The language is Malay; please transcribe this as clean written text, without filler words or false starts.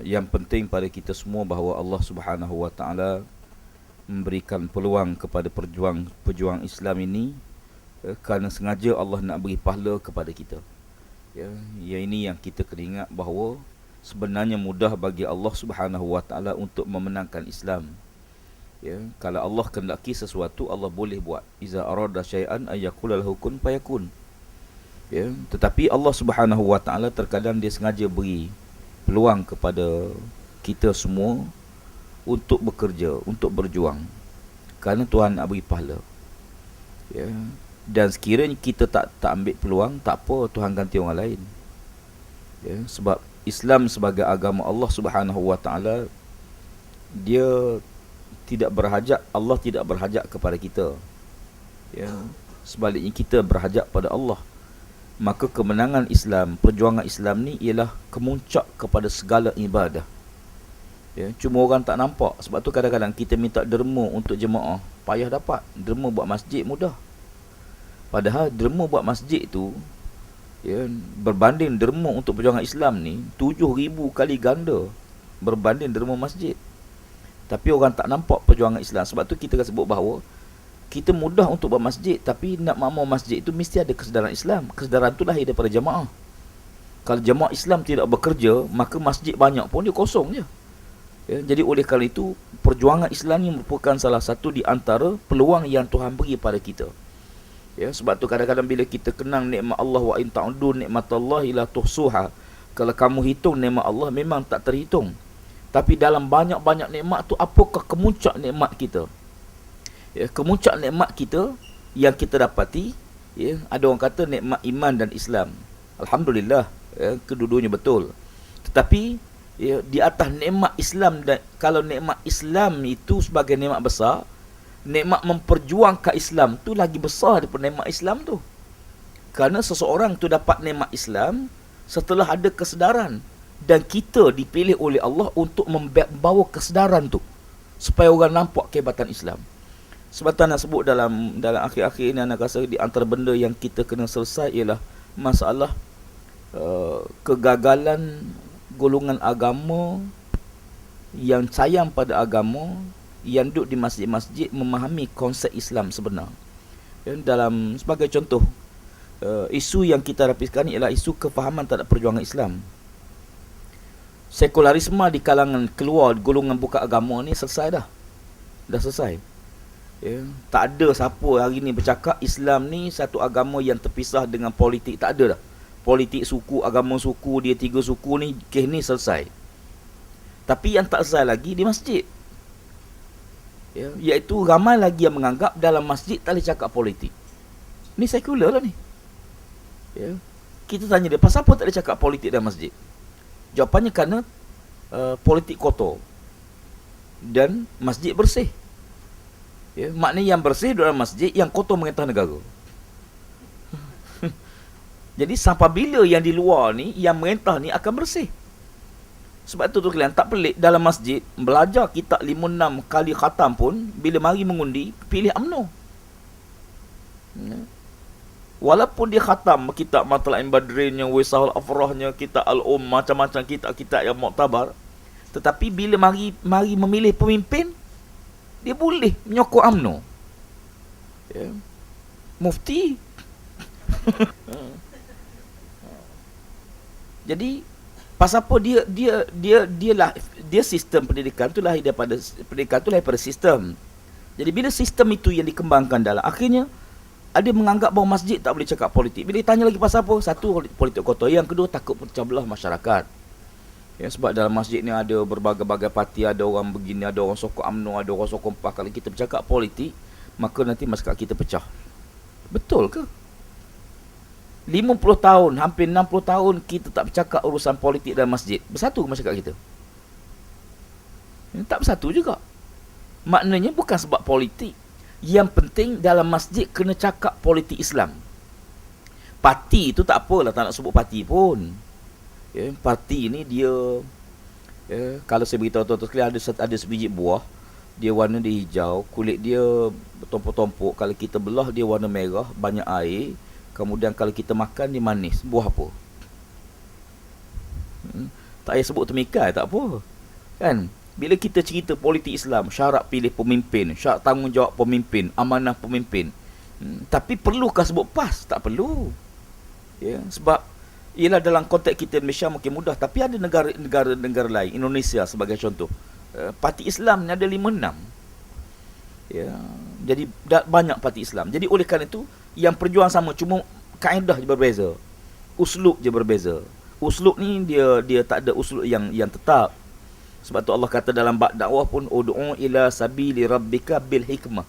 Yang penting pada kita semua bahawa Allah Subhanahu Wa Taala memberikan peluang kepada pejuang Islam ini, kerana sengaja Allah nak beri pahala kepada kita. Ya, ini yang kita kena ingat bahawa sebenarnya mudah bagi Allah Subhanahu Wa Taala untuk memenangkan Islam. Ya, kalau Allah kehendaki sesuatu, Allah boleh buat. Iza arada syai'an ayyaqula lahu kun fayakun. Ya, tetapi Allah Subhanahu Wa Taala terkadang dia sengaja beri peluang kepada kita semua untuk bekerja, untuk berjuang, kerana Tuhan nak beri pahala. Ya, dan sekiranya kita tak ambil peluang, tak apa, Tuhan ganti orang lain. Ya, sebab Islam sebagai agama Allah Subhanahu Wa Taala, dia tidak berhajat, Allah tidak berhajat kepada kita. Ya, sebaliknya kita berhajat pada Allah. Maka kemenangan Islam, perjuangan Islam ni ialah kemuncak kepada segala ibadah. Ya, cuma orang tak nampak. Sebab tu kadang-kadang kita minta derma untuk jemaah, payah dapat. Derma buat masjid mudah. Padahal derma buat masjid tu, ya, berbanding derma untuk perjuangan Islam ni 7,000 kali ganda berbanding derma masjid. Tapi orang tak nampak perjuangan Islam. Sebab tu kita akan sebut bahawa kita mudah untuk buat masjid, tapi nak makmur masjid itu mesti ada kesedaran Islam. Kesedaran tu lahir daripada jemaah. Kalau jemaah Islam tidak bekerja, maka masjid banyak pun dia kosong je. Ya, jadi oleh kerana itu, perjuangan Islam ni merupakan salah satu di antara peluang yang Tuhan beri pada kita. Ya, sebab tu kadang-kadang bila kita kenang nikmat Allah, wa in ta'udu nikmatallahi la tuhsuha, kalau kamu hitung nikmat Allah memang tak terhitung. Tapi dalam banyak-banyak nikmat tu, apakah kemuncak nikmat kita? Ya, kemuncak nikmat kita yang kita dapati, ya, ada orang kata nikmat iman dan Islam. Alhamdulillah, ya, kedua-duanya betul. Tetapi ya, di atas nikmat Islam, dan kalau nikmat Islam itu sebagai nikmat besar, nikmat memperjuangkan Islam tu lagi besar daripada nikmat Islam tu. Kerana seseorang tu dapat nikmat Islam setelah ada kesedaran, dan kita dipilih oleh Allah untuk membawa kesedaran tu supaya orang nampak kehebatan Islam. Sebab tu nak sebut dalam akhir-akhir ini, anak rasa di antara benda yang kita kena selesai ialah masalah kegagalan golongan agama yang sayang pada agama, yang duduk di masjid-masjid memahami konsep Islam sebenar. Dalam sebagai contoh, isu yang kita rapiskan ni ialah isu kefahaman terhadap perjuangan Islam. Sekularisme di kalangan keluar golongan bukan agama ni selesai dah. Dah selesai. Ya, tak ada siapa hari ni bercakap Islam ni satu agama yang terpisah dengan politik. Tak ada dah. Politik suku, agama suku, dia 3 suku ni, kes ni selesai. Tapi yang tak selesai lagi di masjid. Ya, iaitu ramai lagi yang menganggap dalam masjid tak boleh cakap politik. Ni sekular lah ni. Ya, kita tanya dia, pasal apa tak boleh cakap politik dalam masjid? Jawapannya kerana politik kotor dan masjid bersih. Ya, maknanya yang bersih dalam masjid, yang kotor merintah negara. Jadi sampai bila yang di luar ni, yang merintah ni akan bersih. Sebab tu kalian tak pelik dalam masjid belajar kitab 5-6 kali khatam pun, bila mari mengundi pilih UMNO. Ya. Walaupun dia khatam kitab Matla'in Badrinnya, Wisahul Afrahnya, kitab macam-macam kitab-kitab yang muktabar, tetapi bila mari memilih pemimpin, dia boleh menyokong UMNO. Ya. Mufti. Jadi pasal apa dia sistem pendidikan tu lahir daripada sistem. Jadi bila sistem itu yang dikembangkan dalam, akhirnya ada menganggap bahawa masjid tak boleh cakap politik. Bila ditanya lagi pasal apa? Satu, politik kotor. Yang kedua, takut pecah belah masyarakat. Ya, sebab dalam masjid ni ada berbagai-bagai parti, ada orang begini, ada orang sokong UMNO, ada orang sokong PAS. Kalau kita bercakap politik, maka nanti masyarakat kita pecah. Betul ke? 50 tahun, hampir 60 tahun kita tak bercakap urusan politik dalam masjid. Bersatu ke masyarakat kita? Tak bersatu juga. Maknanya bukan sebab politik. Yang penting dalam masjid kena cakap politik Islam. Parti tu tak apalah, tak nak sebut parti pun. Ya, parti ni dia, ya, kalau saya beritahu tuan-tuan sekalian, ada sebiji buah, dia warna dia hijau, kulit dia bertumpuk-tumpuk. Kalau kita belah dia warna merah, banyak air. Kemudian kalau kita makan dia manis. Buah apa? Tak payah sebut temikai, tak apa. Kan? Bila kita cerita politik Islam, syarat pilih pemimpin, syarat tanggungjawab pemimpin, amanah pemimpin. Tapi perlukah sebut PAS? Tak perlu. Ya, sebab ialah dalam konteks kita Malaysia mungkin mudah, tapi ada negara lain, Indonesia sebagai contoh. Parti Islam ni ada 5-6. Ya, jadi banyak parti Islam. Jadi oleh kerana itu yang perjuang sama, cuma kaedah je berbeza. Uslub je berbeza. Uslub ni dia tak ada uslub yang tetap. Sebab tu Allah kata dalam bab dakwah pun ud'u ila sabili rabbika bil hikmah.